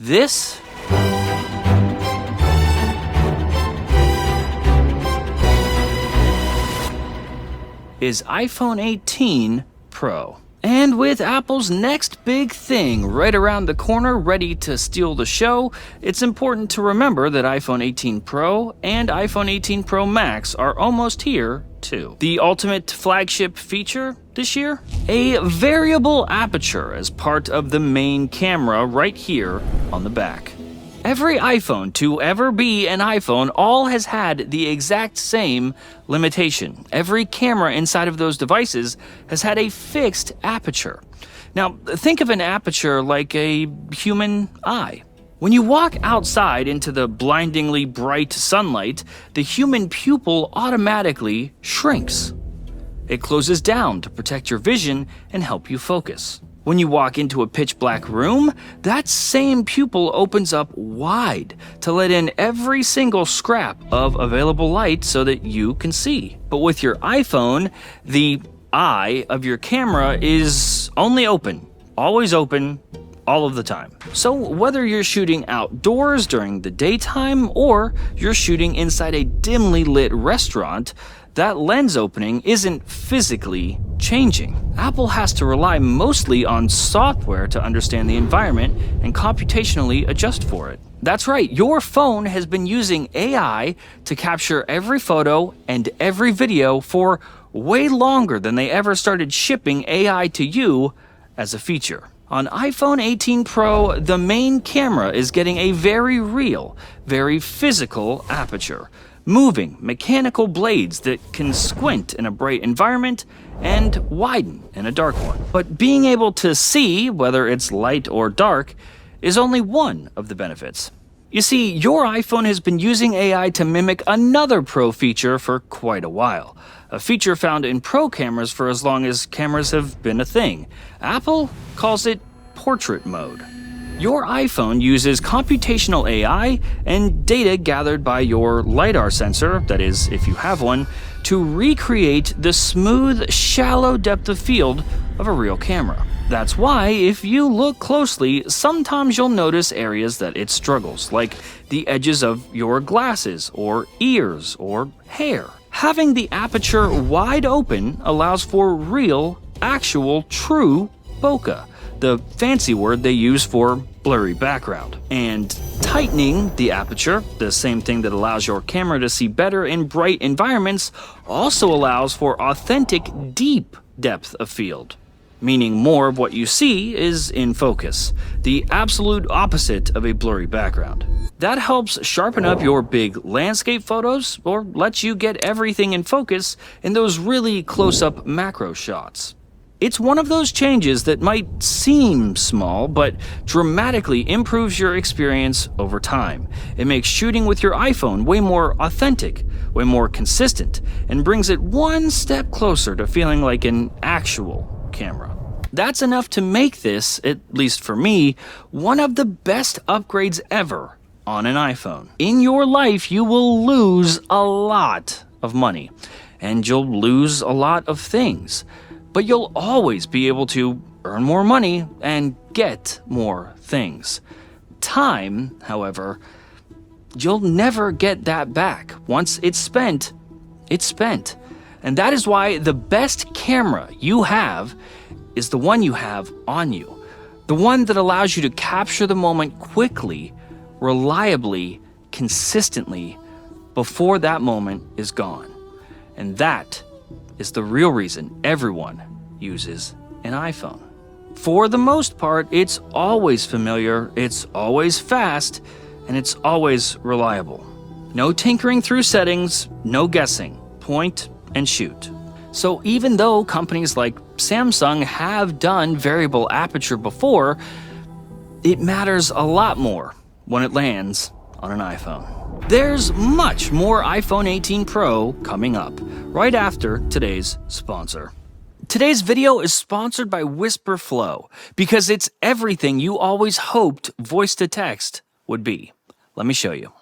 This is iPhone 18 Pro. And with Apple's next big thing right around the corner ready to steal the show, it's important to remember that iPhone 18 Pro and iPhone 18 Pro Max are almost here too. The ultimate flagship feature this year? A variable aperture as part of the main camera right here on the back. Every iPhone to ever be an iPhone all has had the exact same limitation. Every camera inside of those devices has had a fixed aperture. Now, think of an aperture like a human eye. When you walk outside into the blindingly bright sunlight, the human pupil automatically shrinks. It closes down to protect your vision and help you focus. When you walk into a pitch black room, that same pupil opens up wide to let in every single scrap of available light so that you can see. But with your iPhone, the eye of your camera is only open, always open, all of the time. So whether you're shooting outdoors during the daytime or you're shooting inside a dimly lit restaurant, that lens opening isn't physically changing. Apple has to rely mostly on software to understand the environment and computationally adjust for it. That's right, your phone has been using AI to capture every photo and every video for way longer than they ever started shipping AI to you as a feature. On iPhone 18 Pro, the main camera is getting a very real, very physical aperture. Moving, mechanical blades that can squint in a bright environment and widen in a dark one. But being able to see, whether it's light or dark, is only one of the benefits. You see, your iPhone has been using AI to mimic another Pro feature for quite a while. A feature found in Pro cameras for as long as cameras have been a thing. Apple calls it portrait mode. Your iPhone uses computational AI and data gathered by your LiDAR sensor, that is, if you have one, to recreate the smooth, shallow depth of field of a real camera. That's why, if you look closely, sometimes you'll notice areas that it struggles, like the edges of your glasses, or ears, or hair. Having the aperture wide open allows for real, actual, true bokeh, the fancy word they use for blurry background. And tightening the aperture, the same thing that allows your camera to see better in bright environments, also allows for authentic, deep depth of field, meaning more of what you see is in focus, the absolute opposite of a blurry background. That helps sharpen up your big landscape photos, or lets you get everything in focus in those really close-up macro shots. It's one of those changes that might seem small, but dramatically improves your experience over time. It makes shooting with your iPhone way more authentic, way more consistent, and brings it one step closer to feeling like an actual camera. That's enough to make this, at least for me, one of the best upgrades ever on an iPhone. In your life, you will lose a lot of money, and you'll lose a lot of things. But you'll always be able to earn more money and get more things. Time, however, you'll never get that back. Once it's spent, it's spent. And that is why the best camera you have is the one you have on you. The one that allows you to capture the moment quickly, reliably, consistently, before that moment is gone. And that is the real reason everyone uses an iPhone. For the most part, it's always familiar, it's always fast, and it's always reliable. No tinkering through settings, no guessing, point and shoot. So even though companies like Samsung have done variable aperture before, it matters a lot more when it lands on an iPhone. There's much more iPhone 18 Pro coming up, right after today's sponsor. Today's video is sponsored by WhisperFlow, because it's everything you always hoped voice-to-text would be. Let me show you.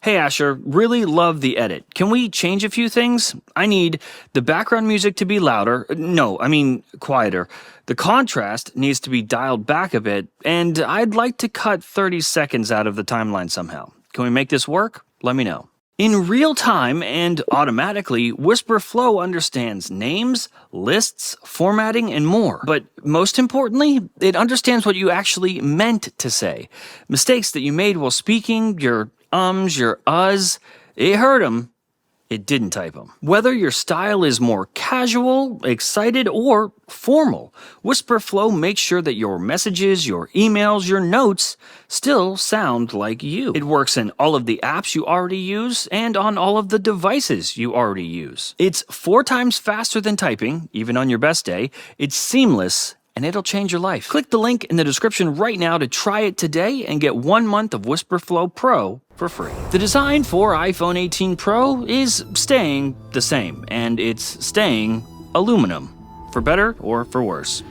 Hey Asher, really love the edit. Can we change a few things? I need the background music to be louder. No, I mean quieter. The contrast needs to be dialed back a bit, and I'd like to cut 30 seconds out of the timeline somehow. Can we make this work? Let me know. In real time and automatically, WhisperFlow understands names, lists, formatting, and more. But most importantly, it understands what you actually meant to say. Mistakes that you made while speaking, your your uhs, it heard them. It didn't type them. Whether your style is more casual, excited, or formal, WhisperFlow makes sure that your messages, your emails, your notes still sound like you. It works in all of the apps you already use and on all of the devices you already use. It's 4 times faster than typing, even on your best day. It's seamless, and it'll change your life. Click the link in the description right now to try it today and get 1 month of WhisperFlow Pro for free. The design for iPhone 18 Pro is staying the same, and it's staying aluminum, for better or for worse.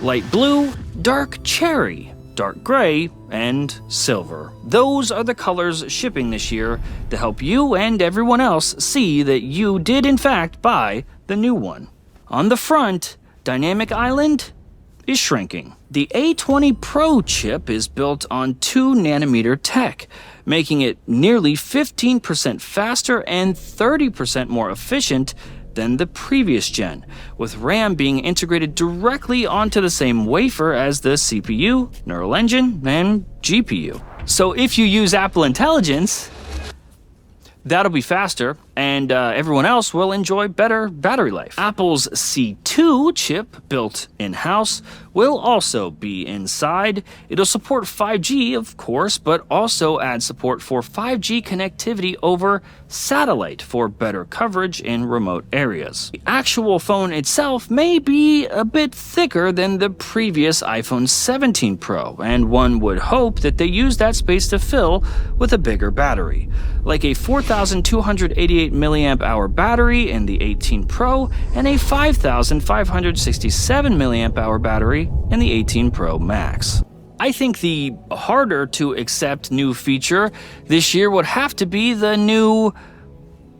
Light blue, dark cherry, dark gray, and silver. Those are the colors shipping this year to help you and everyone else see that you did in fact buy the new one. On the front, Dynamic Island is shrinking. The A20 Pro chip is built on 2nm tech, making it nearly 15% faster and 30% more efficient than the previous gen, with RAM being integrated directly onto the same wafer as the CPU, neural engine, and GPU. So if you use Apple Intelligence, that'll be faster, and everyone else will enjoy better battery life. Apple's C2 chip, built in-house, will also be inside. It'll support 5G, of course, but also add support for 5G connectivity over satellite for better coverage in remote areas. The actual phone itself may be a bit thicker than the previous iPhone 17 Pro, and one would hope that they use that space to fill with a bigger battery, like a 4,288 milliamp hour battery in the 18 Pro and a 5,567 milliamp hour battery in the 18 Pro Max. I think the harder to accept new feature this year would have to be the new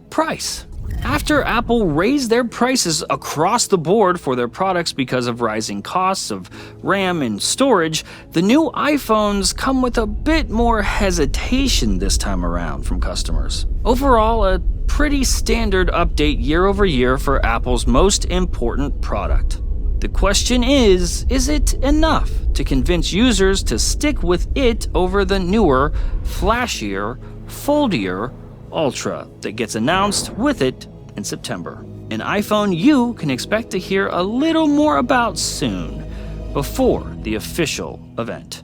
price. After Apple raised their prices across the board for their products because of rising costs of RAM and storage, the new iPhones come with a bit more hesitation this time around from customers. Overall, a pretty standard update year over year for Apple's most important product. The question is it enough to convince users to stick with it over the newer, flashier, foldier Ultra that gets announced with it in September? An iPhone you can expect to hear a little more about soon, before the official event.